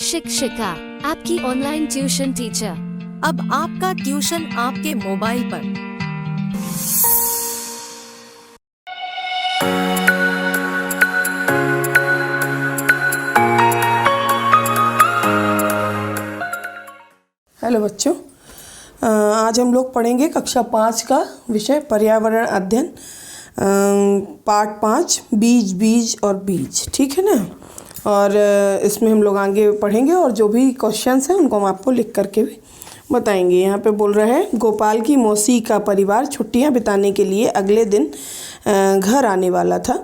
शिक्षिका, आपकी online tuition teacher. अब आपका ट्यूशन आपके मोबाइल पर। हेलो बच्चों, आज हम लोग पढ़ेंगे कक्षा 5 का विषय पर्यावरण अध्ययन, पार्ट 5 बीज बीज और बीज। ठीक है ना। और इसमें हम लोग आगे पढ़ेंगे और जो भी क्वेश्चंस हैं उनको हम आपको लिख करके भी बताएंगे। यहाँ पे बोल रहे हैं, गोपाल की मौसी का परिवार छुट्टियाँ बिताने के लिए अगले दिन घर आने वाला था।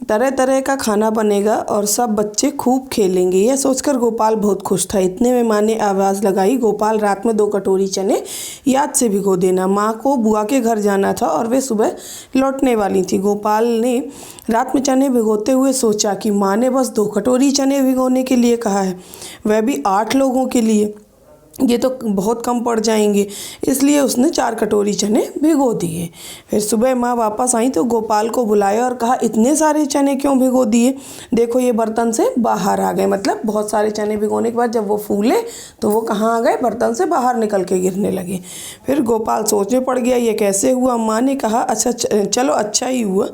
तरह तरह का खाना बनेगा और सब बच्चे खूब खेलेंगे। यह सोचकर गोपाल बहुत खुश था। इतने में माँ ने आवाज़ लगाई, गोपाल रात में 2 कटोरी चने याद से भिगो देना। माँ को बुआ के घर जाना था और वे सुबह लौटने वाली थी। गोपाल ने रात में चने भिगोते हुए सोचा कि माँ ने बस 2 कटोरी चने भिगोने के लिए कहा है, वह भी 8 लोगों के लिए, ये तो बहुत कम पड़ जाएंगे। इसलिए उसने 4 कटोरी चने भिगो दिए। फिर सुबह माँ वापस आई तो गोपाल को बुलाया और कहा, इतने सारे चने क्यों भिगो दिए? देखो ये बर्तन से बाहर आ गए। मतलब बहुत सारे चने भिगोने के बाद जब वो फूले तो वो कहाँ आ गए? बर्तन से बाहर निकल के गिरने लगे। फिर गोपाल सोचने पड़ गया, ये कैसे हुआ? माँ ने कहा, अच्छा चलो अच्छा ही हुआ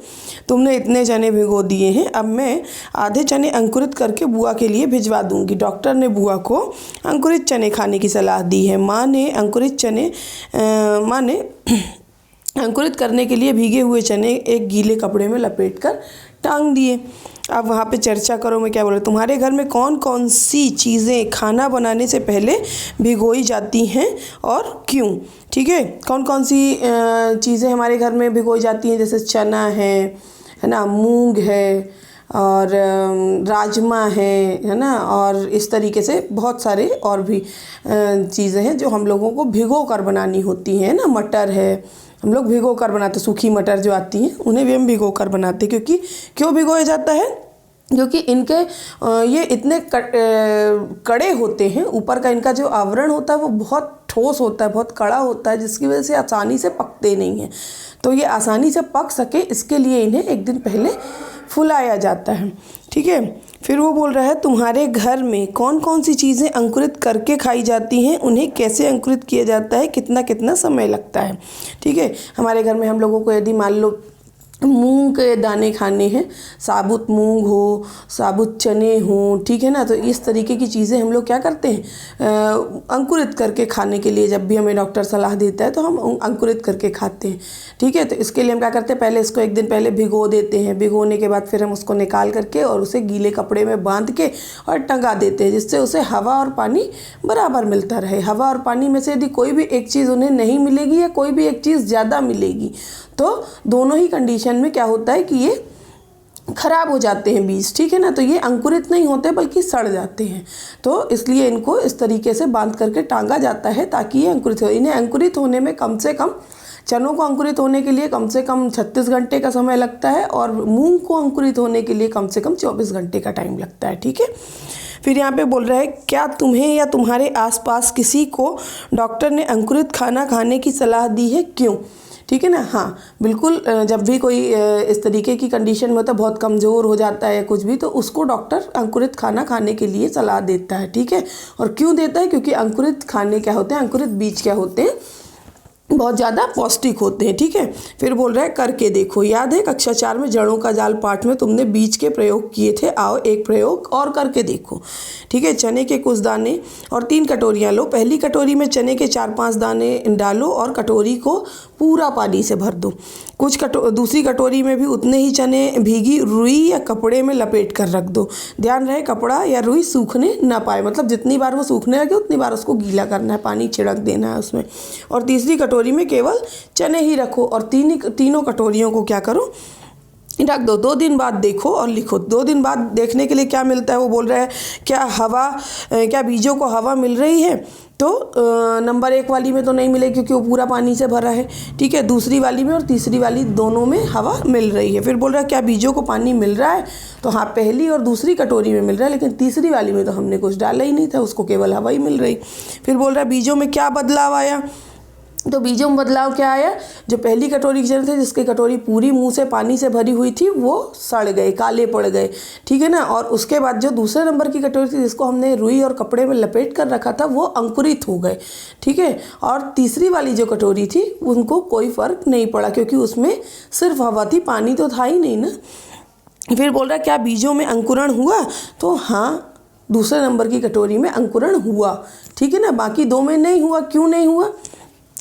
तुमने इतने चने भिगो दिए हैं। अब मैं आधे चने अंकुरित करके बुआ के लिए भिजवा दूँगी। डॉक्टर ने बुआ को अंकुरित चने खाने की सलाह दी है। माँ ने अंकुरित करने के लिए भीगे हुए चने एक गीले कपड़े में लपेटकर टांग दिए। अब वहाँ पे चर्चा करो में क्या बोल रहे, तुम्हारे घर में कौन कौन सी चीज़ें खाना बनाने से पहले भिगोई जाती हैं और क्यों? ठीक है, कौन कौन सी चीज़ें हमारे घर में भिगोई जाती हैं? जैसे चना है ना, मूंग है और राजमा है ना, और इस तरीके से बहुत सारे और भी चीज़ें हैं जो हम लोगों को भिगो कर बनानी होती हैं ना। मटर है, हम लोग भिगो कर बनाते, सूखी मटर जो आती हैं उन्हें भी हम भिगो कर बनाते। क्योंकि क्यों भिगोया जाता है? क्योंकि इनके ये इतने कड़े होते हैं, ऊपर का इनका जो आवरण होता है वो बहुत ठोस होता है, बहुत कड़ा होता है, जिसकी वजह से आसानी से पकते नहीं हैं। तो ये आसानी से पक सके इसके लिए इन्हें एक दिन पहले फुलाया जाता है। ठीक है, फिर वो बोल रहा है, तुम्हारे घर में कौन कौन सी चीज़ें अंकुरित करके खाई जाती हैं, उन्हें कैसे अंकुरित किया जाता है, कितना कितना समय लगता है? ठीक है, हमारे घर में हम लोगों को यदि मान लो मूंग के दाने खाने हैं, साबुत मूंग हो, साबुत चने हों, ठीक है ना, तो इस तरीके की चीज़ें हम लोग क्या करते हैं, अंकुरित करके खाने के लिए जब भी हमें डॉक्टर सलाह देता है तो हम अंकुरित करके खाते हैं। ठीक है, तो इसके लिए हम क्या करते हैं, पहले इसको एक दिन पहले भिगो देते हैं। भिगोने के बाद फिर हम उसको निकाल करके और उसे गीले कपड़े में बांध के और टंगा देते हैं, जिससे उसे हवा और पानी बराबर मिलता रहे। हवा और पानी में से यदि कोई भी एक चीज़ उन्हें नहीं मिलेगी या कोई भी एक चीज़ ज़्यादा मिलेगी तो दोनों ही कंडीशन में क्या होता है कि ये खराब हो जाते हैं बीज। ठीक है ना, तो ये अंकुरित नहीं होते बल्कि सड़ जाते हैं। तो इसलिए इनको इस तरीके से बांध करके टांगा जाता है ताकि ये अंकुरित हो। इन्हें अंकुरित होने में कम से कम, चनों को अंकुरित होने के लिए कम से कम 36 घंटे का समय लगता है और मूंग को अंकुरित होने के लिए कम से कम 24 घंटे का टाइम लगता है। ठीक है, फिर यहाँ पे बोल रहा है, क्या तुम्हें या तुम्हारे आसपास किसी को डॉक्टर ने अंकुरित खाना खाने की सलाह दी है? क्यों? ठीक है ना। हाँ बिल्कुल, जब भी कोई इस तरीके की कंडीशन में होता है, बहुत कमज़ोर हो जाता है कुछ भी, तो उसको डॉक्टर अंकुरित खाना खाने के लिए सलाह देता है। ठीक है, और क्यों देता है? क्योंकि अंकुरित खाने क्या होते हैं, अंकुरित बीज क्या होते हैं, बहुत ज़्यादा पौष्टिक होते हैं। ठीक है, फिर बोल रहा है, करके देखो। याद है कक्षा 4 में जड़ों का जाल पाठ में तुमने बीज के प्रयोग किए थे, आओ एक प्रयोग और करके देखो। ठीक है, चने के कुछ दाने और 3 कटोरियाँ लो। पहली कटोरी में चने के 4-5 दाने डालो और कटोरी को पूरा पानी से भर दो। दूसरी कटोरी में भी उतने ही चने भीगी रुई या कपड़े में लपेट कर रख दो। ध्यान रहे कपड़ा या रुई सूखने ना पाए, मतलब जितनी बार वो सूखने लगे उतनी बार उसको गीला करना है, पानी छिड़क देना है उसमें। और तीसरी कटोरी में केवल चने ही रखो और तीनों कटोरियों को क्या करो, रख दो। 2 दिन बाद देखो और लिखो। 2 दिन बाद देखने के लिए क्या मिलता है? वो बोल रहा है, क्या बीजों को हवा मिल रही है? तो नंबर 1 वाली में तो नहीं मिलेगी क्योंकि वो पूरा पानी से भरा है। ठीक है, दूसरी वाली में और तीसरी वाली दोनों में हवा मिल रही है। फिर बोल रहा है, क्या बीजों को पानी मिल रहा है? तो हाँ, पहली और दूसरी कटोरी में मिल रहा है, लेकिन तीसरी वाली में तो हमने कुछ डाला ही नहीं था, उसको केवल हवा ही मिल रही। फिर बोल रहा है, बीजों में क्या बदलाव आया? तो बीजों में बदलाव क्या आया, जो पहली कटोरी के चने थे जिसकी कटोरी पूरी मुंह से पानी से भरी हुई थी वो सड़ गए, काले पड़ गए, ठीक है ना। और उसके बाद जो दूसरे नंबर की कटोरी थी जिसको हमने रुई और कपड़े में लपेट कर रखा था वो अंकुरित हो गए, ठीक है। और तीसरी वाली जो कटोरी थी उनको कोई फ़र्क नहीं पड़ा क्योंकि उसमें सिर्फ हवा थी, पानी तो था ही नहीं ना। फिर बोल रहा है क्या बीजों में अंकुरण हुआ, तो हाँ दूसरे नंबर की कटोरी में अंकुरण हुआ, ठीक है ना। बाकी दो में नहीं हुआ, क्यों नहीं हुआ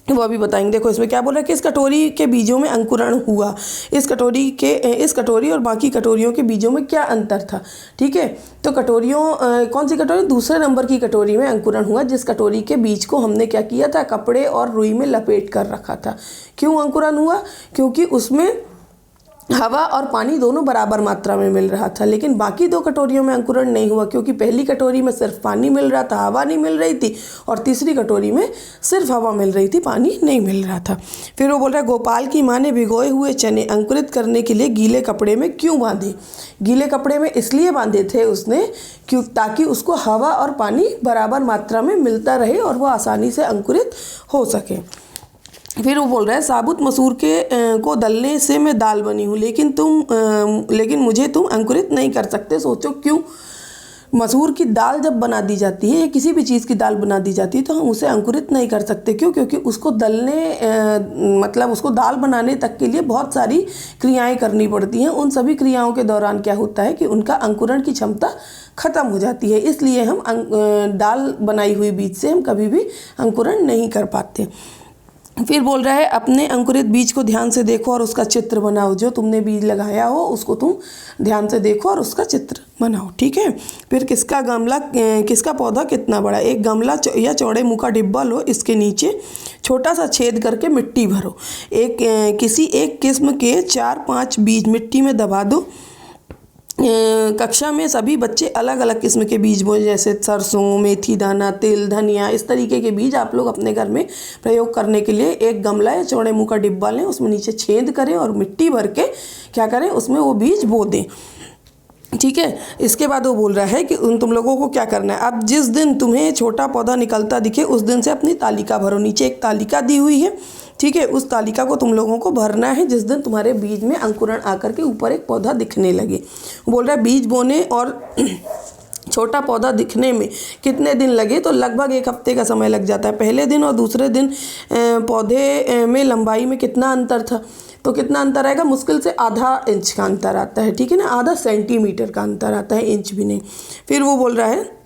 वो अभी बताएंगे। देखो इसमें क्या बोल रहा है कि इस कटोरी के बीजों में अंकुरण हुआ, इस कटोरी और बाकी कटोरियों के बीजों में क्या अंतर था, ठीक है। तो कौन सी कटोरी, दूसरे नंबर की कटोरी में अंकुरण हुआ जिस कटोरी के बीज को हमने क्या किया था, कपड़े और रुई में लपेट कर रखा था। क्यों अंकुरण हुआ, क्योंकि उसमें हवा और पानी दोनों बराबर मात्रा में मिल रहा था। लेकिन बाकी दो कटोरियों में अंकुरण नहीं हुआ क्योंकि पहली कटोरी में सिर्फ पानी मिल रहा था, हवा नहीं मिल रही थी, और तीसरी कटोरी में सिर्फ हवा मिल रही थी, पानी नहीं मिल रहा था। फिर वो बोल रहा है गोपाल की माँ ने भिगोए हुए चने अंकुरित करने के लिए गीले कपड़े में क्यों बांधे। गीले कपड़े में इसलिए बांधे थे उसने ताकि उसको हवा और पानी बराबर मात्रा में मिलता रहे और वो आसानी से अंकुरित हो सके। फिर वो बोल रहा है साबुत मसूर को दलने से मैं दाल बनी हूँ, लेकिन मुझे तुम अंकुरित नहीं कर सकते। सोचो क्यों। मसूर की दाल जब बना दी जाती है या किसी भी चीज़ की दाल बना दी जाती है तो हम उसे अंकुरित नहीं कर सकते। क्यों, क्योंकि उसको मतलब उसको दाल बनाने तक के लिए बहुत सारी क्रियाएं करनी पड़ती हैं। उन सभी क्रियाओं के दौरान क्या होता है कि उनका अंकुरण की क्षमता ख़त्म हो जाती है। इसलिए हम दाल बनाई हुई बीज से हम कभी भी अंकुरण नहीं कर पाते। फिर बोल रहा है अपने अंकुरित बीज को ध्यान से देखो और उसका चित्र बनाओ। जो तुमने बीज लगाया हो उसको तुम ध्यान से देखो और उसका चित्र बनाओ, ठीक है। फिर किसका पौधा कितना बड़ा। एक गमला या चौड़े मुँह का डिब्बा लो, इसके नीचे छोटा सा छेद करके मिट्टी भरो। किसी एक किस्म के 4-5 बीज मिट्टी में दबा दो। कक्षा में सभी बच्चे अलग अलग किस्म के बीज बोए, जैसे सरसों, मेथी दाना, तिल, धनिया, इस तरीके के बीज आप लोग अपने घर में प्रयोग करने के लिए एक गमला या चौड़े मुँह का डिब्बा लें, उसमें नीचे छेद करें और मिट्टी भर के क्या करें, उसमें वो बीज बो दें, ठीक है। इसके बाद वो बोल रहा है कि तुम लोगों को क्या करना है। अब जिस दिन तुम्हें छोटा पौधा निकलता दिखे उस दिन से अपनी तालिका भरो। नीचे एक तालिका दी हुई है, ठीक है। उस तालिका को तुम लोगों को भरना है जिस दिन तुम्हारे बीज में अंकुरण आकर के ऊपर एक पौधा दिखने लगे। बोल रहा है बीज बोने और छोटा पौधा दिखने में कितने दिन लगे, तो लगभग 1 हफ्ते का समय लग जाता है। पहले दिन और दूसरे दिन पौधे में लंबाई में कितना अंतर था, तो कितना अंतर आएगा, मुश्किल से आधा इंच का अंतर आता है, ठीक है ना। आधा सेंटीमीटर का अंतर आता है, इंच भी नहीं। फिर वो बोल रहा है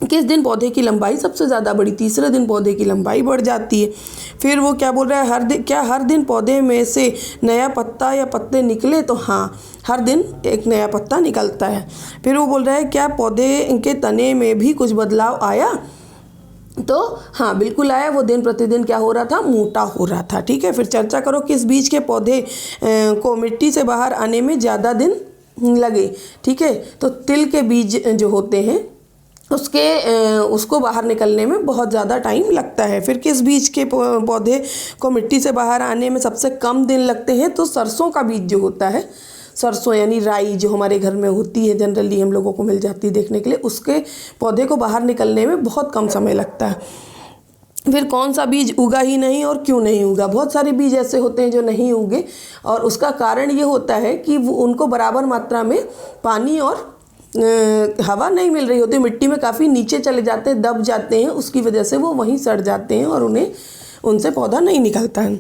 किस दिन पौधे की लंबाई सबसे ज़्यादा बढ़ी, तीसरे दिन पौधे की लंबाई बढ़ जाती है। फिर वो क्या बोल रहा है क्या हर दिन पौधे में से नया पत्ता या पत्ते निकले, तो हाँ हर दिन एक नया पत्ता निकलता है। फिर वो बोल रहा है क्या पौधे के तने में भी कुछ बदलाव आया, तो हाँ बिल्कुल आया। वो दिन प्रतिदिन क्या हो रहा था, मोटा हो रहा था, ठीक है। फिर चर्चा करो किस बीज के पौधे को मिट्टी से बाहर आने में ज़्यादा दिन लगे, ठीक है। तो तिल के बीज जो होते हैं उसको बाहर निकलने में बहुत ज़्यादा टाइम लगता है। फिर किस बीज के पौधे को मिट्टी से बाहर आने में सबसे कम दिन लगते हैं, तो सरसों का बीज जो होता है, सरसों यानी राई जो हमारे घर में होती है, जनरली हम लोगों को मिल जाती है देखने के लिए, उसके पौधे को बाहर निकलने में बहुत कम समय लगता है। फिर कौन सा बीज उगा ही नहीं और क्यों नहीं उगा। बहुत सारे बीज ऐसे होते हैं जो नहीं उगे और उसका कारण ये होता है कि उनको बराबर मात्रा में पानी और हवा नहीं मिल रही होती, मिट्टी में काफ़ी नीचे चले जाते हैं, दब जाते हैं, उसकी वजह से वो वहीं सड़ जाते हैं और उनसे पौधा नहीं निकलता है।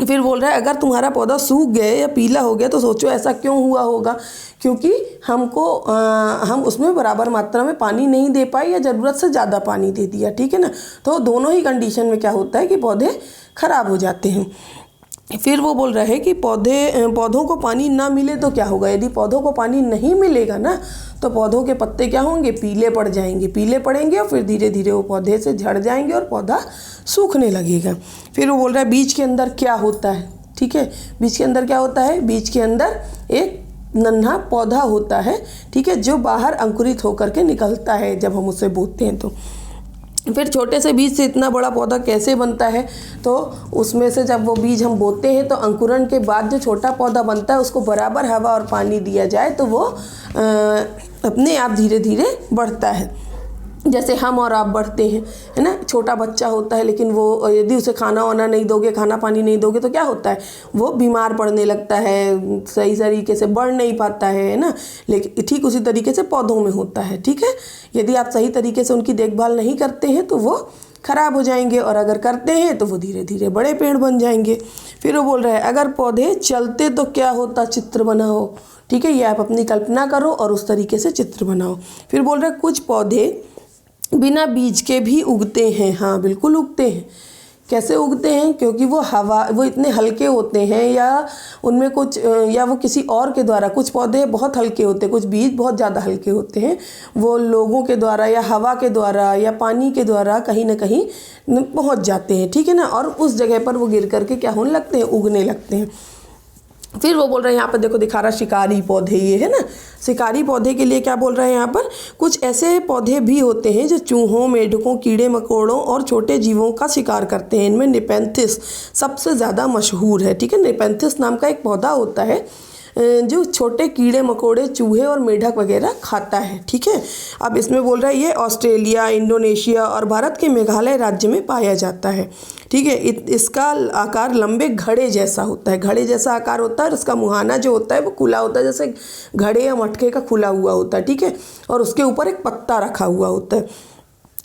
फिर बोल रहा है अगर तुम्हारा पौधा सूख गया या पीला हो गया तो सोचो ऐसा क्यों हुआ होगा, क्योंकि हम उसमें बराबर मात्रा में पानी नहीं दे पाए या ज़रूरत से ज़्यादा पानी दे दिया, ठीक है ना। तो दोनों ही कंडीशन में क्या होता है कि पौधे ख़राब हो जाते हैं। फिर वो बोल रहा है कि पौधों को पानी ना मिले तो क्या होगा। यदि पौधों को पानी नहीं मिलेगा ना तो पौधों के पत्ते क्या होंगे, पीले पड़ेंगे और फिर धीरे धीरे वो पौधे से झड़ जाएंगे और पौधा सूखने लगेगा। फिर वो बोल रहा है बीज के अंदर क्या होता है, ठीक है। बीज के अंदर क्या होता है, बीज के अंदर एक नन्हा पौधा होता है, ठीक है, जो बाहर अंकुरित होकर के निकलता है जब हम उसे बोते हैं तो। फिर छोटे से बीज से इतना बड़ा पौधा कैसे बनता है, तो उसमें से जब वो बीज हम बोते हैं तो अंकुरण के बाद जो छोटा पौधा बनता है उसको बराबर हवा और पानी दिया जाए तो वो अपने आप धीरे धीरे बढ़ता है। जैसे हम और आप बढ़ते हैं, है ना। छोटा बच्चा होता है लेकिन वो यदि उसे खाना वाना नहीं दोगे, खाना पानी नहीं दोगे तो क्या होता है, वो बीमार पड़ने लगता है, सही तरीके से बढ़ नहीं पाता है ना। लेकिन ठीक उसी तरीके से पौधों में होता है, ठीक है। यदि आप सही तरीके से उनकी देखभाल नहीं करते हैं तो वो ख़राब हो जाएंगे, और अगर करते हैं तो वो धीरे धीरे बड़े पेड़ बन जाएंगे। फिर वो बोल रहा है अगर पौधे चलते तो क्या होता, चित्र बनाओ, ठीक है। ये आप अपनी कल्पना करो और उस तरीके से चित्र बनाओ। फिर बोल रहे हैं कुछ पौधे बिना बीज के भी उगते हैं। हाँ बिल्कुल उगते हैं। कैसे उगते हैं, क्योंकि वो इतने हल्के होते हैं, या उनमें कुछ या वो किसी और के द्वारा, कुछ पौधे बहुत हल्के होते हैं, कुछ बीज बहुत ज़्यादा हल्के होते हैं, वो लोगों के द्वारा या हवा के द्वारा या पानी के द्वारा कहीं ना कहीं पहुंच जाते हैं, ठीक है ना। और उस जगह पर वो गिर करके क्या होने लगते हैं, उगने लगते हैं। फिर वो बोल रहे हैं यहाँ पर देखो दिखा रहा शिकारी पौधे, ये है ना। शिकारी पौधे के लिए क्या बोल रहे हैं यहाँ पर, कुछ ऐसे पौधे भी होते हैं जो चूहों, मेढकों, कीड़े मकोड़ों और छोटे जीवों का शिकार करते हैं। इनमें नेपेंथिस सबसे ज़्यादा मशहूर है, ठीक है। नेपेंथिस नाम का एक पौधा होता है जो छोटे कीड़े मकोड़े, चूहे और मेढक वगैरह खाता है, ठीक है। अब इसमें बोल रहा है ये ऑस्ट्रेलिया, इंडोनेशिया और भारत के मेघालय राज्य में पाया जाता है, ठीक है। इसका आकार लंबे घड़े जैसा होता है, घड़े जैसा आकार होता है, और इसका मुहाना जो होता है वो खुला होता है, जैसे घड़े या मटके का खुला हुआ होता है, ठीक है। और उसके ऊपर एक पत्ता रखा हुआ होता है।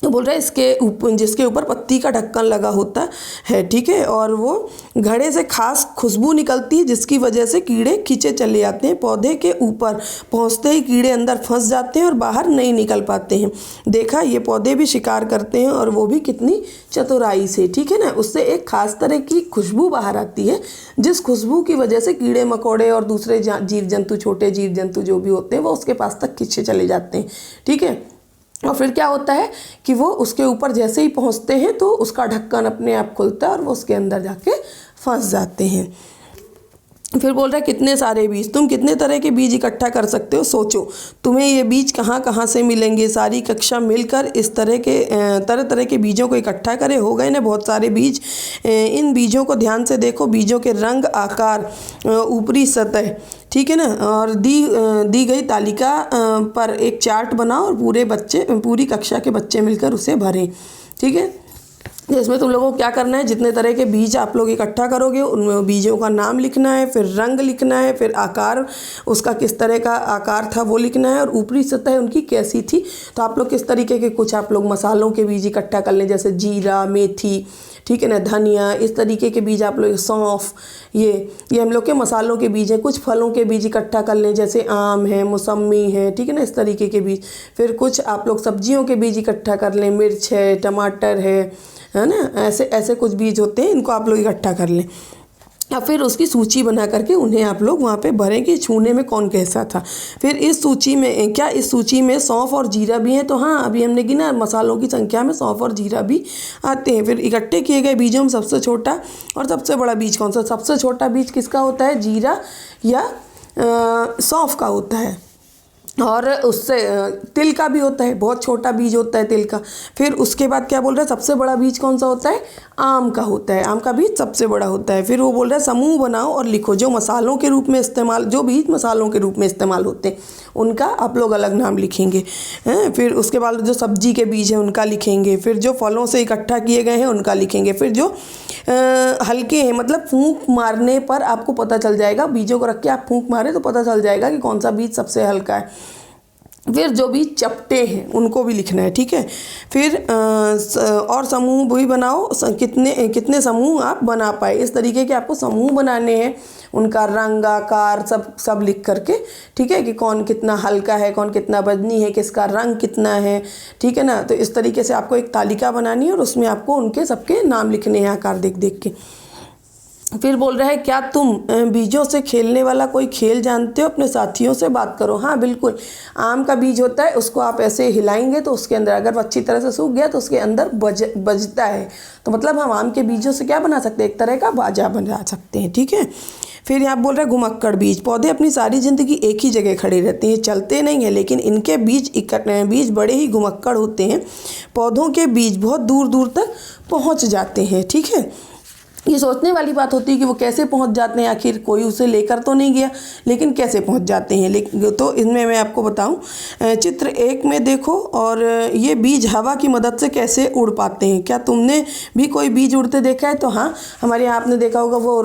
बोल रहा है इसके ऊपर, जिसके ऊपर पत्ती का ढक्कन लगा होता है, ठीक है। और वो घड़े से खास खुशबू निकलती है जिसकी वजह से कीड़े खींचे चले जाते हैं। पौधे के ऊपर पहुंचते ही कीड़े अंदर फंस जाते हैं और बाहर नहीं निकल पाते हैं। देखा, ये पौधे भी शिकार करते हैं और वो भी कितनी चतुराई से, ठीक है ना। उससे एक खास तरह की खुशबू बाहर आती है, जिस खुशबू की वजह से कीड़े मकोड़े और दूसरे जीव जंतु, छोटे जीव जंतु जो भी होते हैं वो उसके पास तक खींचे चले जाते हैं, ठीक है। और फिर क्या होता है कि वो उसके ऊपर जैसे ही पहुंचते हैं तो उसका ढक्कन अपने आप खुलता है और वो उसके अंदर जाके फंस जाते हैं। फिर बोल रहा है कितने सारे बीज, तुम कितने तरह के बीज इकट्ठा कर सकते हो, सोचो। तुम्हें ये बीज कहाँ कहाँ से मिलेंगे। सारी कक्षा मिलकर इस तरह तरह के बीजों को इकट्ठा करें। हो गए ना बहुत सारे बीज। इन बीजों को ध्यान से देखो, बीजों के रंग, आकार, ऊपरी सतह, ठीक है ना। और दी गई तालिका पर एक चार्ट बनाओ और पूरी कक्षा के बच्चे मिलकर उसे भरें, ठीक है। इसमें तुम लोगों को क्या करना है, जितने तरह के बीज आप लोग इकट्ठा करोगे उनमें बीजों का नाम लिखना है, फिर रंग लिखना है, फिर आकार, उसका किस तरह का आकार था वो लिखना है, और ऊपरी सतह उनकी कैसी थी। तो आप लोग किस तरीके के, कुछ आप लोग मसालों के बीज इकट्ठा कर लें, जैसे जीरा, मेथी, ठीक है ना, धनिया, इस तरीके के बीज आप लोग, सौंफ, ये हम लोग के मसालों के बीज हैं। कुछ फलों के बीज इकट्ठा कर लें, जैसे आम है, मौसम्मी है, ठीक है ना, इस तरीके के बीज। फिर कुछ आप लोग सब्जियों के बीज इकट्ठा कर लें, मिर्च है, टमाटर है ना, ऐसे कुछ बीज होते हैं, इनको आप लोग इकट्ठा कर लें। या फिर उसकी सूची बना करके उन्हें आप लोग वहाँ पे भरें कि छूने में कौन कैसा था। फिर इस सूची में सौंफ और जीरा भी है। तो हाँ, अभी हमने गिना मसालों की संख्या में सौंफ और जीरा भी आते हैं। फिर इकट्ठे किए गए बीजों में सबसे छोटा और सबसे बड़ा बीज कौन सा। सबसे छोटा बीज किसका होता है, जीरा या सौंफ का होता है। और उससे तिल का भी होता है, बहुत छोटा बीज होता है तिल का। फिर उसके बाद क्या बोल रहा है, सबसे बड़ा बीज कौन सा होता है, आम का होता है। आम का बीज सबसे बड़ा होता है। फिर वो बोल रहा है समूह बनाओ और लिखो, जो मसालों के रूप में इस्तेमाल, जो बीज मसालों के रूप में इस्तेमाल होते हैं उनका आप लोग अलग नाम लिखेंगे। फिर उसके बाद जो सब्जी के बीज हैं उनका लिखेंगे। फिर जो फलों से इकट्ठा किए गए हैं उनका लिखेंगे। फिर जो हल्के हैं, मतलब फूंक मारने पर आपको पता चल जाएगा, बीजों को रख के आप फूंक मारे तो पता चल जाएगा कि कौन सा बीज सबसे हल्का है। फिर जो भी चपटे हैं उनको भी लिखना है, ठीक है। फिर और समूह भी बनाओ, कितने समूह आप बना पाए, इस तरीके के आपको समूह बनाने हैं। उनका रंग, आकार सब लिख करके, ठीक है, कि कौन कितना हल्का है, कौन कितना वजनी है, किसका रंग कितना है, ठीक है ना। तो इस तरीके से आपको एक तालिका बनानी है और उसमें आपको उनके सबके नाम लिखने हैं आकार देख देख के। फिर बोल रहा है क्या तुम बीजों से खेलने वाला कोई खेल जानते हो, अपने साथियों से बात करो। हाँ बिल्कुल, आम का बीज होता है, उसको आप ऐसे हिलाएंगे तो उसके अंदर अगर अच्छी तरह से सूख गया तो उसके अंदर बजता है। तो मतलब हम आम के बीजों से क्या बना सकते हैं, एक तरह का बाजा बना सकते हैं, ठीक है। फिर यहाँ बोल रहे हैं घुमक्कड़ बीज। पौधे अपनी सारी ज़िंदगी एक ही जगह खड़े रहते हैं, चलते नहीं हैं, लेकिन इनके बीज बड़े ही घुमक्कड़ होते हैं। पौधों के बीज बहुत दूर दूर तक पहुँच जाते हैं, ठीक है। ये सोचने वाली बात होती है कि वो कैसे पहुंच जाते हैं, आखिर कोई उसे लेकर तो नहीं गया, लेकिन कैसे पहुंच जाते हैं। लेकिन तो इसमें मैं आपको बताऊं, चित्र 1 में देखो, और ये बीज हवा की मदद से कैसे उड़ पाते हैं। क्या तुमने भी कोई बीज उड़ते देखा है? तो हाँ, हमारे यहाँ आपने देखा होगा वो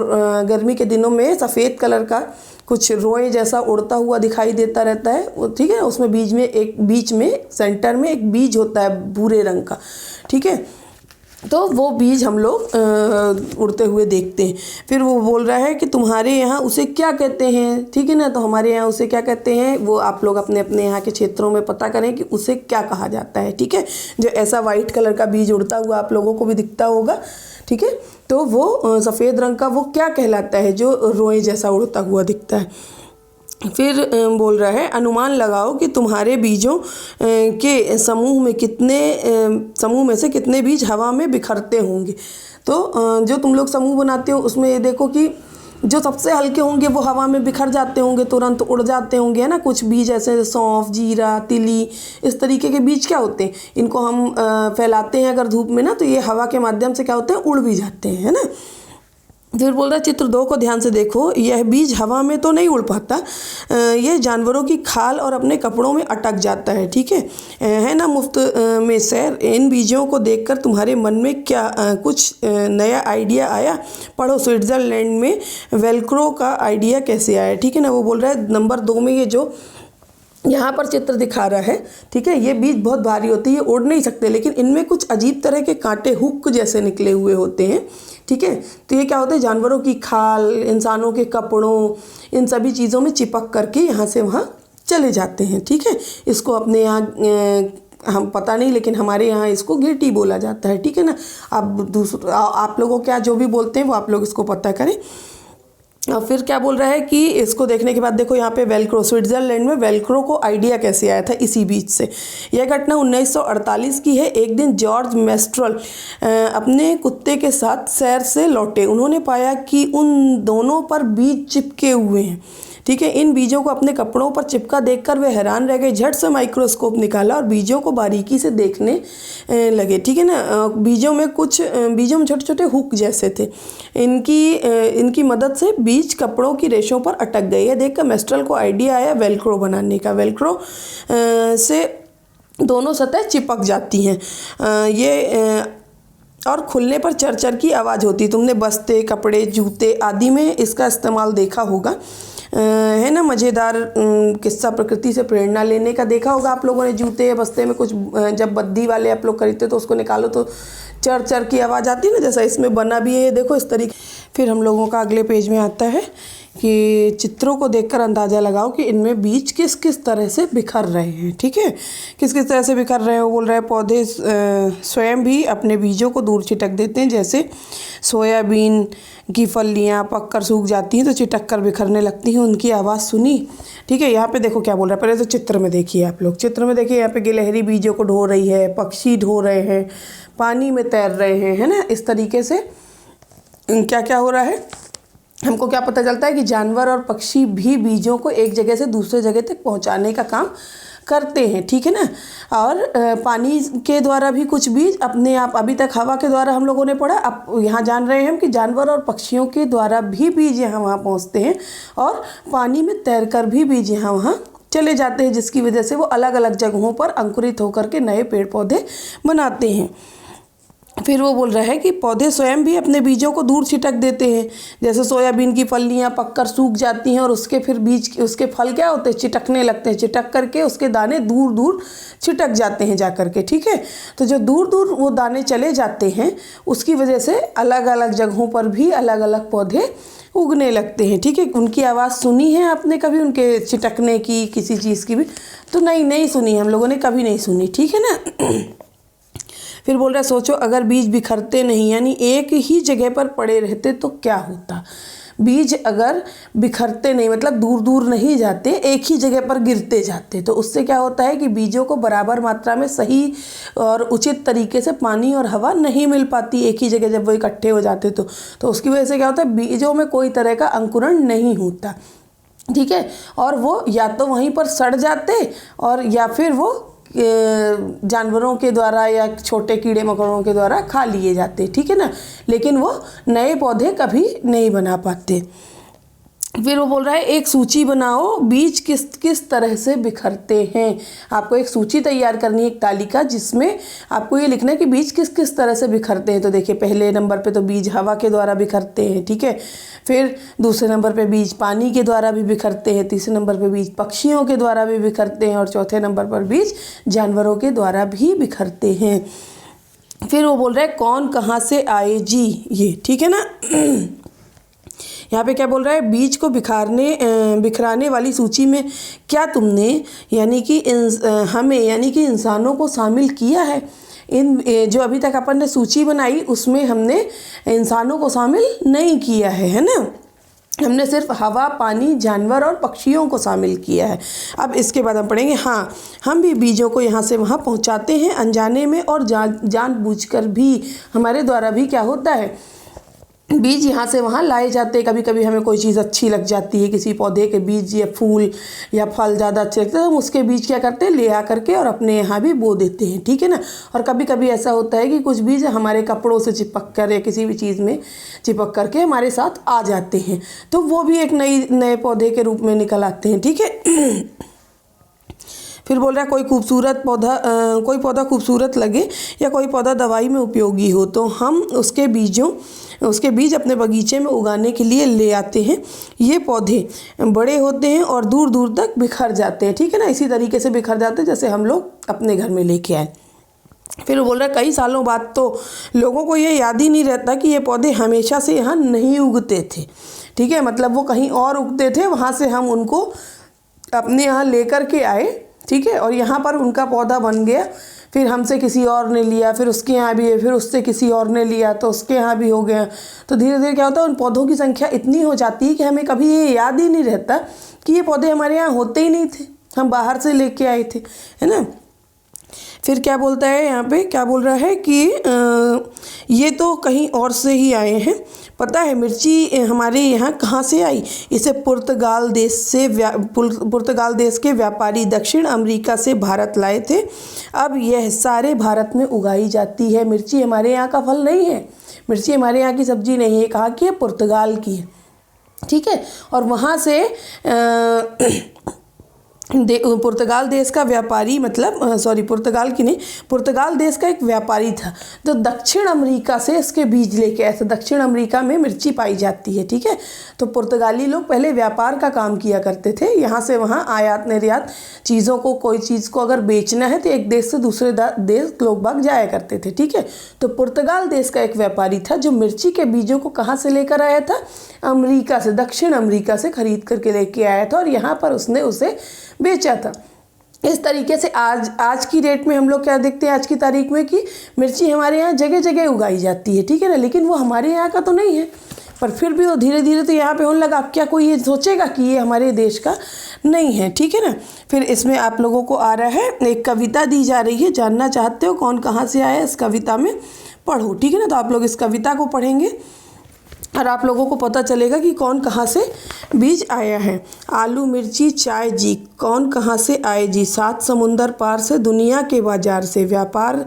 गर्मी के दिनों में सफ़ेद कलर का कुछ रोए जैसा उड़ता हुआ दिखाई देता रहता है, ठीक है। उसमें बीच में सेंटर में एक बीज होता है भूरे रंग का, ठीक है। तो वो बीज हम लोग उड़ते हुए देखते हैं। फिर वो बोल रहा है कि तुम्हारे यहाँ उसे क्या कहते हैं, ठीक है ना। तो हमारे यहाँ उसे क्या कहते हैं, वो आप लोग अपने अपने यहाँ के क्षेत्रों में पता करें कि उसे क्या कहा जाता है, ठीक है। जो ऐसा वाइट कलर का बीज उड़ता हुआ आप लोगों को भी दिखता होगा, ठीक है। तो वो सफ़ेद रंग का वो क्या कहलाता है, जो रोए जैसा उड़ता हुआ दिखता है। फिर बोल रहा है अनुमान लगाओ कि तुम्हारे बीजों के समूह में से कितने बीज हवा में बिखरते होंगे। तो जो तुम लोग समूह बनाते हो उसमें ये देखो कि जो सबसे हल्के होंगे वो हवा में बिखर जाते होंगे, तुरंत उड़ जाते होंगे, है ना। कुछ बीज ऐसे सौंफ, जीरा, तिली, इस तरीके के बीज क्या होते हैं, इनको हम फैलाते हैं अगर धूप में ना, तो ये हवा के माध्यम से क्या होते हैं, उड़ भी जाते हैं, है ना। फिर बोल रहा है चित्र 2 को ध्यान से देखो, यह बीज हवा में तो नहीं उड़ पाता, यह जानवरों की खाल और अपने कपड़ों में अटक जाता है, ठीक है ना। मुफ्त में सैर, इन बीजों को देखकर तुम्हारे मन में क्या कुछ नया आइडिया आया? पढ़ो, स्विट्ज़रलैंड में वेलक्रो का आइडिया कैसे आया, ठीक है ना। वो बोल रहा है नंबर 2 में ये जो यहाँ पर चित्र दिखा रहा है, ठीक है, ये बीज बहुत भारी होती है, ये उड़ नहीं सकते, लेकिन इनमें कुछ अजीब तरह के कांटे, हुक जैसे निकले हुए होते हैं, ठीक है। तो ये क्या होता है, जानवरों की खाल, इंसानों के कपड़ों, इन सभी चीज़ों में चिपक करके यहाँ से वहाँ चले जाते हैं, ठीक है। इसको अपने यहाँ हम पता नहीं, लेकिन हमारे यहाँ इसको गिरटी बोला जाता है, ठीक है ना। अब आप लोगों क्या जो भी बोलते हैं वो आप लोग इसको पता करें। और फिर क्या बोल रहा है कि इसको देखने के बाद देखो यहाँ पे वेलक्रो, स्विट्ज़रलैंड में वेलक्रो को आइडिया कैसे आया था, इसी बीच से। यह घटना 1948 की है। एक दिन जॉर्ज मेस्ट्रल अपने कुत्ते के साथ सैर से लौटे। उन्होंने पाया कि उन दोनों पर बीज चिपके हुए हैं, ठीक है। इन बीजों को अपने कपड़ों पर चिपका देखकर वे हैरान रह गए। झट से माइक्रोस्कोप निकाला और बीजों को बारीकी से देखने लगे, ठीक है ना। बीजों में छोटे छोटे हुक जैसे थे। इनकी मदद से बीज कपड़ों की रेशों पर अटक गए। यह देखकर मेस्ट्रल को आइडिया आया वेलक्रो बनाने का। वेलक्रो से दोनों सतह चिपक जाती हैं, और खुलने पर चरचर की आवाज़ होती। तुमने बस्ते, कपड़े, जूते आदि में इसका इस्तेमाल देखा होगा, है ना। मज़ेदार किस्सा प्रकृति से प्रेरणा लेने का देखा होगा आप लोगों ने। जूते या बस्ते में कुछ जब बद्दी वाले आप लोग खरीदते तो उसको निकालो तो चर चर की आवाज़ आती है ना, जैसा इसमें बना भी है, देखो इस तरीके। फिर हम लोगों का अगले पेज में आता है कि चित्रों को देखकर अंदाज़ा लगाओ कि इनमें बीज किस किस तरह से बिखर रहे हैं, ठीक है। किस किस तरह से बिखर रहे हैं। वो बोल रहा है पौधे स्वयं भी अपने बीजों को दूर छिटक देते हैं। जैसे सोयाबीन की फलियाँ पककर सूख जाती हैं तो चिटक कर बिखरने लगती हैं। उनकी आवाज़ सुनी, ठीक है। यहाँ पे देखो क्या बोल रहा है, पहले तो चित्र में देखिए आप लोग। चित्र में देखिए यहाँ पे गिलहरी बीजों को ढो रही है, पक्षी ढो रहे हैं, पानी में तैर रहे हैं, है ना। इस तरीके से क्या क्या हो रहा है, हमको क्या पता चलता है कि जानवर और पक्षी भी बीजों को एक जगह से दूसरे जगह तक पहुंचाने का काम करते हैं, ठीक है ना। और पानी के द्वारा भी कुछ बीज अपने आप, अभी तक हवा के द्वारा हम लोगों ने पढ़ा, अब यहाँ जान रहे हैं हम कि जानवर और पक्षियों के द्वारा भी बीज यहाँ वहाँ पहुँचते हैं, और पानी में तैरकर भी बीज यहाँ वहाँ चले जाते हैं, जिसकी वजह से वो अलग अलग जगहों पर अंकुरित होकर के नए पेड़ पौधे बनाते हैं। फिर वो बोल रहा है कि पौधे स्वयं भी अपने बीजों को दूर छिटक देते हैं। जैसे सोयाबीन की फलियाँ पककर सूख जाती हैं और उसके फिर उसके फल क्या होते हैं, चिटकने लगते हैं। चिटक करके उसके दाने दूर दूर छिटक जाते हैं जा करके, ठीक है। तो जो दूर दूर वो दाने चले जाते हैं उसकी वजह से अलग अलग जगहों पर भी अलग अलग पौधे उगने लगते हैं, ठीक है। उनकी आवाज़ सुनी है आपने कभी, उनके चिटकने की, किसी चीज़ की भी? तो नहीं सुनी, हम लोगों ने कभी नहीं सुनी, ठीक है ना। फिर बोल रहा है सोचो अगर बीज बिखरते नहीं, यानी एक ही जगह पर पड़े रहते तो क्या होता। बीज अगर बिखरते नहीं मतलब दूर दूर नहीं जाते, एक ही जगह पर गिरते जाते, तो उससे क्या होता है कि बीजों को बराबर मात्रा में सही और उचित तरीके से पानी और हवा नहीं मिल पाती एक ही जगह जब वो इकट्ठे हो जाते तो उसकी वजह से क्या होता है, बीजों में कोई तरह का अंकुरण नहीं होता, ठीक है। और वो या तो वहीं पर सड़ जाते और या फिर वो जानवरों के द्वारा या छोटे कीड़े मकोड़ों के द्वारा खा लिए जाते, ठीक है ना, लेकिन वो नए पौधे कभी नहीं बना पाते। फिर वो बोल रहा है एक सूची बनाओ, बीज किस किस तरह से बिखरते हैं। आपको एक सूची तैयार करनी है, एक तालिका, जिसमें आपको ये लिखना है कि बीज किस किस तरह से बिखरते हैं। तो देखिए पहले नंबर पे तो बीज हवा के द्वारा बिखरते हैं, ठीक है। फिर दूसरे नंबर पे बीज पानी के द्वारा भी बिखरते हैं, तीसरे नंबर पे बीज पक्षियों के द्वारा भी बिखरते हैं और चौथे नंबर पर बीज जानवरों के द्वारा भी बिखरते हैं। फिर वो बोल रहा है कौन कहाँ से आए जी, ये ठीक है ना। यहाँ पे क्या बोल रहा है, बीज को बिखराने वाली सूची में क्या तुमने हमें यानी कि इंसानों को शामिल किया है। जो अभी तक अपन ने सूची बनाई उसमें हमने इंसानों को शामिल नहीं किया है ना। हमने सिर्फ हवा, पानी, जानवर और पक्षियों को शामिल किया है। अब इसके बाद हम पढ़ेंगे, हाँ हम भी बीजों को यहाँ से वहाँ पहुँचाते हैं अनजाने में और जानबूझकर भी। हमारे द्वारा भी क्या होता है, बीज यहाँ से वहाँ लाए जाते हैं। कभी कभी हमें कोई चीज़ अच्छी लग जाती है, किसी पौधे के बीज या फूल या फल ज़्यादा अच्छे लगते हैं, तो हम उसके बीज क्या करते हैं, ले आ करके और अपने यहाँ भी बो देते हैं, ठीक है ना। और कभी कभी ऐसा होता है कि कुछ बीज हमारे कपड़ों से चिपक कर या किसी भी चीज़ में चिपक करके हमारे साथ आ जाते हैं, तो वो भी एक नए पौधे के रूप में निकल आते हैं, ठीक है। फिर बोल रहा है कोई पौधा खूबसूरत लगे या कोई पौधा दवाई में उपयोगी हो तो हम उसके बीज अपने बगीचे में उगाने के लिए ले आते हैं। ये पौधे बड़े होते हैं और दूर दूर तक बिखर जाते हैं, ठीक है ना। इसी तरीके से बिखर जाते हैं जैसे हम लोग अपने घर में लेके आए। फिर वो बोल रहा है कई सालों बाद तो लोगों को ये याद ही नहीं रहता कि ये पौधे हमेशा से यहाँ नहीं उगते थे, ठीक है। मतलब वो कहीं और उगते थे, वहाँ से हम उनको अपने यहाँ लेकर के आए, ठीक है, और यहाँ पर उनका पौधा बन गया। फिर हमसे किसी और ने लिया, फिर उसके यहाँ भी है, फिर उससे किसी और ने लिया तो उसके यहाँ भी हो गया। तो धीरे धीरे क्या होता है, उन पौधों की संख्या इतनी हो जाती है कि हमें कभी ये याद ही नहीं रहता कि ये पौधे हमारे यहाँ होते ही नहीं थे, हम बाहर से लेके आए थे, है ना। फिर क्या बोलता है यहाँ पे, क्या बोल रहा है कि ये तो कहीं और से ही आए हैं। पता है मिर्ची हमारे यहाँ कहाँ से आई, इसे पुर्तगाल देश के व्यापारी दक्षिण अमेरिका से भारत लाए थे। अब यह सारे भारत में उगाई जाती है। मिर्ची हमारे यहाँ का फल नहीं है, मिर्ची हमारे यहाँ की सब्जी नहीं है, कहाँ की है, पुर्तगाल की है, ठीक है। और वहाँ से पुर्तगाल देश का व्यापारी, पुर्तगाल देश का एक व्यापारी था जो दक्षिण अमेरिका से इसके बीज लेके आया था। दक्षिण अमेरिका में मिर्ची पाई जाती है, ठीक है। तो पुर्तगाली लोग पहले व्यापार का काम किया करते थे, यहाँ से वहाँ आयात निर्यात चीज़ों को, कोई चीज़ को अगर बेचना है तो एक देश से दूसरे देश लोग बाग जाया करते थे, ठीक है। तो पुर्तगाल देश का एक व्यापारी था जो मिर्ची के बीजों को कहाँ से लेकर आया था, अमेरिका से, दक्षिण अमेरिका से खरीद करके लेके आया था और यहाँ पर उसने उसे बेचा था। इस तरीके से आज की डेट में हम लोग क्या देखते हैं, आज की तारीख में, कि मिर्ची हमारे यहाँ जगह जगह उगाई जाती है, ठीक है ना, लेकिन वो हमारे यहाँ का तो नहीं है। पर फिर भी वो धीरे धीरे तो यहाँ पे होने लगा। अब क्या कोई ये सोचेगा कि ये हमारे देश का नहीं है, ठीक है ना। फिर इसमें आप लोगों को आ रहा है, एक कविता दी जा रही है, जानना चाहते हो कौन कहाँ से आया इस कविता में, पढ़ो, ठीक है ना। तो आप लोग इस कविता को पढ़ेंगे और आप लोगों को पता चलेगा कि कौन कहाँ से बीज आया है। आलू मिर्ची चाय जी, कौन कहाँ से आए जी, 7 समुंदर पार से, दुनिया के बाजार से, व्यापार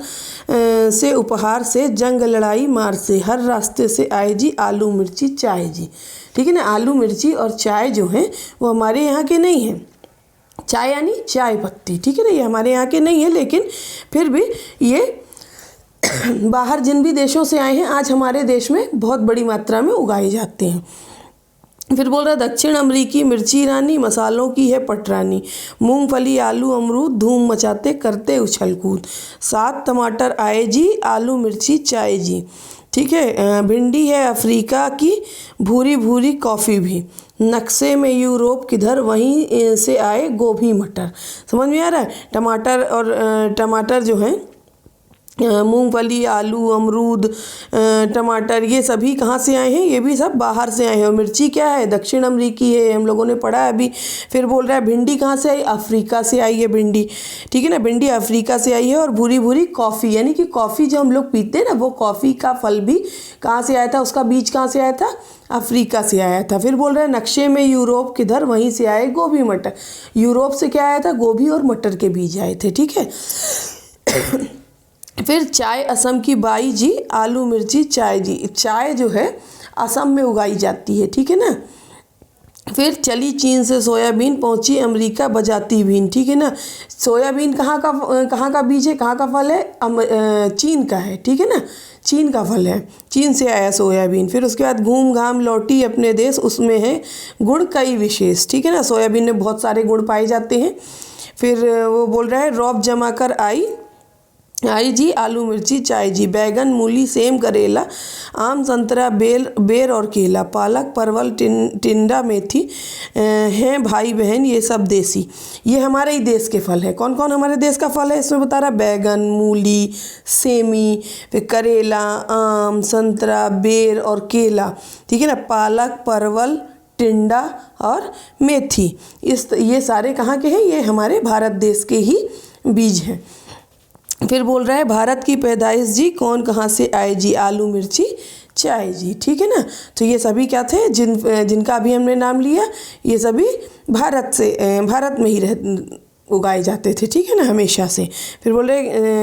से, उपहार से, जंग लड़ाई मार से, हर रास्ते से आए जी, आलू मिर्ची चाय जी, ठीक है ना। आलू मिर्ची और चाय जो हैं वो हमारे यहाँ के नहीं हैं। चाय यानी चाय पत्ती, ठीक है ना, ये हमारे यहाँ के नहीं है, लेकिन फिर भी ये बाहर जिन भी देशों से आए हैं आज हमारे देश में बहुत बड़ी मात्रा में उगाए जाते हैं। फिर बोल रहा है दक्षिण अमेरिकी मिर्ची रानी, मसालों की है पटरानी, मूंगफली आलू अमरूद धूम मचाते करते उछल कूद, 7 टमाटर आए जी, आलू मिर्ची चाय जी, ठीक है। भिंडी है अफ्रीका की, भूरी भूरी कॉफ़ी भी, नक्शे में यूरोप किधर, वहीं से आए गोभी मटर। समझ में आ रहा है। टमाटर जो हैं मूंगफली, आलू, अमरूद, टमाटर, ये सभी कहाँ से आए हैं? ये भी सब बाहर से आए हैं। और मिर्ची क्या है? दक्षिण अमेरिकी है, हम लोगों ने पढ़ा है अभी। फिर बोल रहा है भिंडी कहाँ से आई? अफ्रीका से आई है भिंडी, ठीक है ना। भिंडी अफ्रीका से आई है। और भूरी भूरी कॉफ़ी, यानी कि कॉफ़ी जो हम लोग पीते हैं ना, वो कॉफ़ी का फल भी कहाँ से आया था? उसका बीज कहाँ से आया था? अफ्रीका से आया था। फिर बोल रहे हैं नक्शे में यूरोप किधर? वहीं से आए गोभी मटर। यूरोप से क्या आया था? गोभी और मटर के बीज आए थे, ठीक है। फिर चाय असम की बाई जी, आलू मिर्ची चाय जी। चाय जो है असम में उगाई जाती है, ठीक है ना। फिर चली चीन से सोयाबीन, पहुंची अमेरिका बजाती बीन, ठीक है ना। सोयाबीन कहाँ का बीज है? कहाँ का फल है? चीन का है, ठीक है ना। चीन का फल है, चीन से आया सोयाबीन। फिर उसके बाद घूम घाम लौटी अपने देश, उसमें है गुण कई विशेष, ठीक है ना। सोयाबीन में बहुत सारे गुण पाए जाते हैं। फिर वो बोल रहा है रौब जमा कर आई जी, आलू मिर्ची चाय जी। बैगन, मूली, सेम, करेला, आम, संतरा, बेर और केला, पालक, परवल, टिंडा, मेथी हैं भाई बहन ये सब देसी। ये हमारे ही देश के फल हैं। कौन कौन हमारे देश का फल है इसमें बता रहा है? बैगन, मूली, सेमी, फिर करेला, आम, संतरा, बेर और केला, ठीक है ना। पालक, परवल, टिंडा और मेथी, ये सारे कहाँ के हैं? ये हमारे भारत देश के ही बीज हैं। फिर बोल रहा है भारत की पैदाइश जी, कौन कहाँ से आए जी? आलू मिर्ची चाय जी, ठीक है ना। तो ये सभी क्या थे जिनका अभी हमने नाम लिया? ये सभी भारत में ही उगाए जाते थे, ठीक है ना, हमेशा से। फिर बोले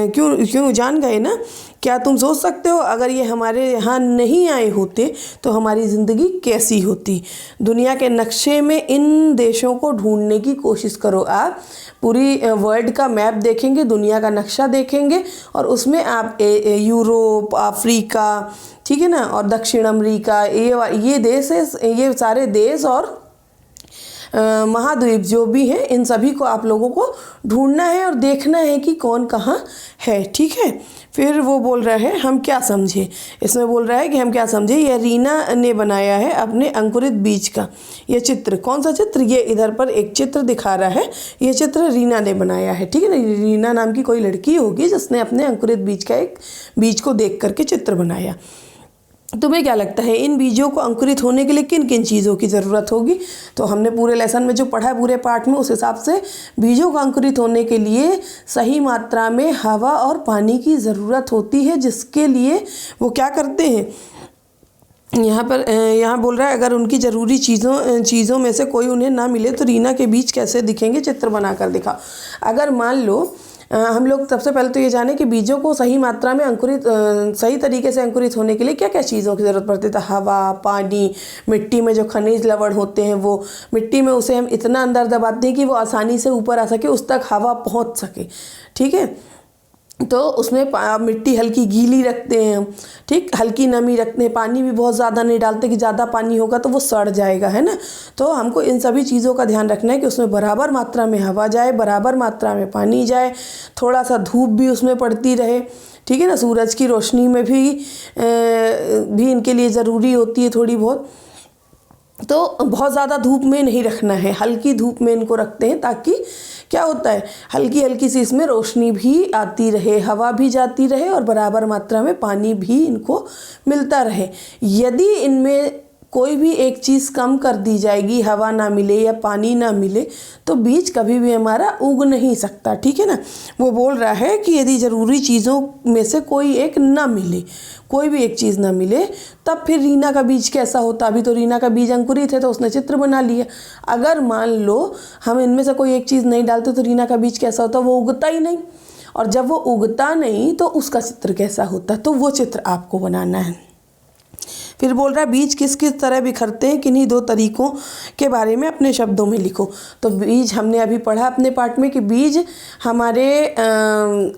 क्यों जान गए ना। क्या तुम सोच सकते हो अगर ये हमारे यहाँ नहीं आए होते तो हमारी ज़िंदगी कैसी होती? दुनिया के नक्शे में इन देशों को ढूंढने की कोशिश करो। आप पूरी वर्ल्ड का मैप देखेंगे, दुनिया का नक्शा देखेंगे और उसमें आप यूरोप, अफ्रीका, ठीक है ना, और दक्षिण अमेरिका, ये देश है, ये सारे देश और महाद्वीप जो भी हैं, इन सभी को आप लोगों को ढूंढना है और देखना है कि कौन कहाँ है, ठीक है। फिर वो बोल रहा है हम क्या समझे। इसमें बोल रहा है कि हम क्या समझे। यह रीना ने बनाया है अपने अंकुरित बीज का यह चित्र। कौन सा चित्र? ये इधर पर एक चित्र दिखा रहा है, ये चित्र रीना ने बनाया है, ठीक है ना। रीना नाम की कोई लड़की होगी जिसने अपने अंकुरित बीज का एक बीज को देख करके चित्र बनाया। तुम्हें क्या लगता है इन बीजों को अंकुरित होने के लिए किन किन चीज़ों की ज़रूरत होगी? तो हमने पूरे लेसन में जो पढ़ा है, पूरे पाठ में, उस हिसाब से बीजों को अंकुरित होने के लिए सही मात्रा में हवा और पानी की ज़रूरत होती है, जिसके लिए वो क्या करते हैं, यहाँ बोल रहा है अगर उनकी ज़रूरी चीज़ों में से कोई उन्हें ना मिले तो रीना के बीज कैसे दिखेंगे? चित्र बनाकर दिखाओ। अगर मान लो हम लोग सबसे पहले तो ये जाने कि बीजों को सही मात्रा में सही तरीके से अंकुरित होने के लिए क्या क्या चीज़ों की ज़रूरत पड़ती है? तो हवा, पानी, मिट्टी में जो खनिज लवण होते हैं, वो मिट्टी में उसे हम इतना अंदर दबाते हैं कि वो आसानी से ऊपर आ सके, उस तक हवा पहुंच सके, ठीक है। तो उसमें मिट्टी हल्की गीली रखते हैं हम, ठीक, हल्की नमी रखते हैं। पानी भी बहुत ज़्यादा नहीं डालते कि ज़्यादा पानी होगा तो वो सड़ जाएगा, है ना। तो हमको इन सभी चीज़ों का ध्यान रखना है कि उसमें बराबर मात्रा में हवा जाए, बराबर मात्रा में पानी जाए, थोड़ा सा धूप भी उसमें पड़ती रहे, ठीक है ना। सूरज की रोशनी में भी इनके लिए ज़रूरी होती है थोड़ी बहुत। तो बहुत ज़्यादा धूप में नहीं रखना है, हल्की धूप में इनको रखते हैं ताकि क्या होता है, हल्की हल्की सी इसमें रोशनी भी आती रहे, हवा भी जाती रहे और बराबर मात्रा में पानी भी इनको मिलता रहे। यदि इनमें कोई भी एक चीज़ कम कर दी जाएगी, हवा ना मिले या पानी ना मिले, तो बीज कभी भी हमारा उग नहीं सकता, ठीक है ना। वो बोल रहा है कि यदि ज़रूरी चीज़ों में से कोई एक ना मिले, कोई भी एक चीज़ ना मिले, तब फिर रीना का बीज कैसा होता? अभी तो रीना का बीज अंकुरित है तो उसने चित्र बना लिया। अगर मान लो हम इनमें से कोई एक चीज़ नहीं डालते तो रीना का बीज कैसा होता? वो उगता ही नहीं, और जब वो उगता नहीं तो उसका चित्र कैसा होता? तो वो चित्र आपको बनाना है। फिर बोल रहा है बीज किस किस तरह बिखरते हैं, किन्हीं दो तरीकों के बारे में अपने शब्दों में लिखो। तो बीज हमने अभी पढ़ा अपने पाठ में कि बीज हमारे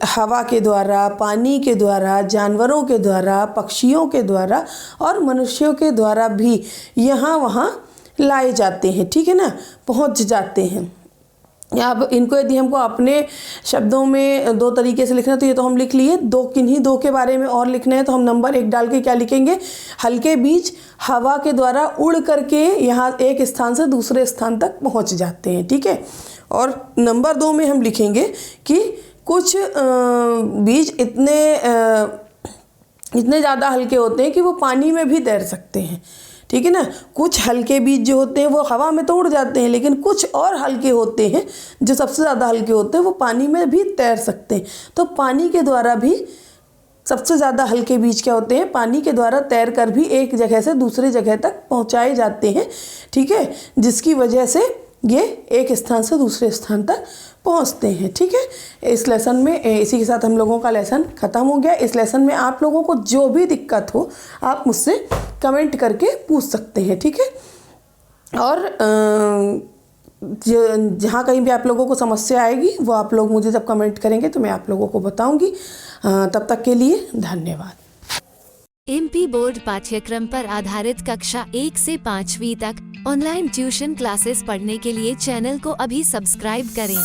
हवा के द्वारा, पानी के द्वारा, जानवरों के द्वारा, पक्षियों के द्वारा और मनुष्यों के द्वारा भी यहाँ वहाँ लाए जाते हैं, ठीक है ना, पहुँच जाते हैं। अब इनको यदि हमको अपने शब्दों में दो तरीके से लिखना तो ये तो हम लिख लिए। किन्हीं दो के बारे में और लिखना है तो हम नंबर 1 डाल के क्या लिखेंगे? हल्के बीज हवा के द्वारा उड़ करके यहाँ एक स्थान से दूसरे स्थान तक पहुँच जाते हैं, ठीक है। और नंबर 2 में हम लिखेंगे कि कुछ बीज इतने ज़्यादा हल्के होते हैं कि वो पानी में भी तैर सकते हैं, ठीक है ना। कुछ हल्के बीज जो होते हैं वो हवा में तो उड़ जाते हैं, लेकिन कुछ और हल्के होते हैं जो सबसे ज़्यादा हल्के होते हैं वो पानी में भी तैर सकते हैं। तो पानी के द्वारा भी सबसे ज़्यादा हल्के बीज क्या होते हैं, पानी के द्वारा तैर कर भी एक जगह से दूसरी जगह तक पहुंचाए जाते हैं, ठीक है, जिसकी वजह से ये एक स्थान से दूसरे स्थान तक पहुंचते हैं, ठीक है। इस लेसन में इसी के साथ हम लोगों का लेसन ख़त्म हो गया। इस लेसन में आप लोगों को जो भी दिक्कत हो आप मुझसे कमेंट करके पूछ सकते हैं, ठीक है। और जहाँ कहीं भी आप लोगों को समस्या आएगी वो आप लोग मुझे जब कमेंट करेंगे तो मैं आप लोगों को बताऊंगी। तब तक के लिए धन्यवाद। एमपी बोर्ड पाठ्यक्रम पर आधारित कक्षा 1 से 5वीं तक ऑनलाइन ट्यूशन क्लासेस पढ़ने के लिए चैनल को अभी सब्सक्राइब करें।